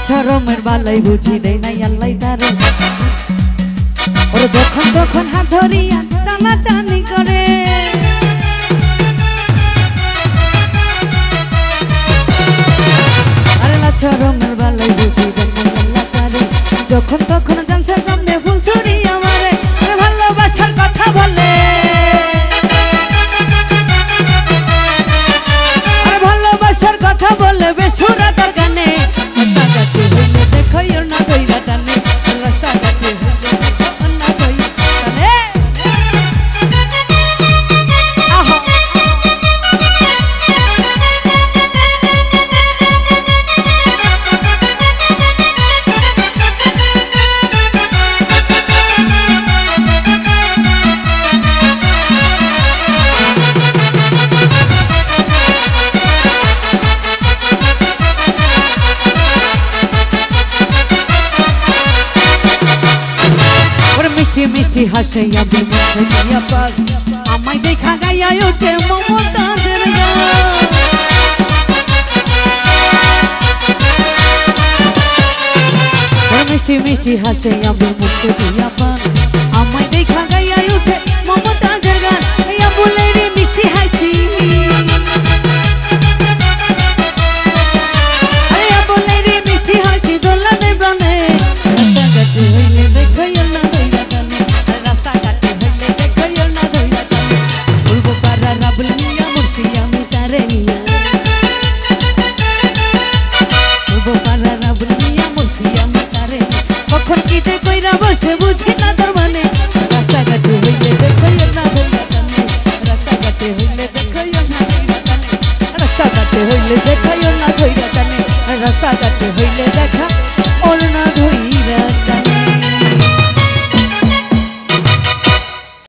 চরমের বালাই বুঝি দেয় নাই আল্লাহ তারে ওরে যখন তখন হাত ধরিয়া টানাটানি করে আরে চরমের বালাই বুঝি দেয় নাই আল্লাহ তারে যখন তখন জানছে সামনে ফুল ছুরি আমারে ভালোবাসার কথা বলে আরে ভালোবাসার কথা বলে বেসুরা তার গানে মিষ্টি হাসে আবির মুখে দিয়া পাগ আমায় দেখা গাইয়া ওঠে মমতাজের গান মিষ্টি মিষ্টি হাসে আবির মুখে দিয়া পাগ আমায় দেখা গাইয়া ওঠে মমতাজের গান ইয়া বলে রে মিষ্টি হাসি ইয়া বলে রে মিষ্টি হাসি দোলানে প্রাণে রাস্তাঘাটে হইলে দেখাইও না বসে বুঝি না তোর মানে রাস্তাঘাটে হইলে দেখাইও না রাস্তাঘাটে হইলে দেখাইও না রাস্তাঘাটে হইলে দেখাইও না রাস্তাঘাটে হইলে দেখা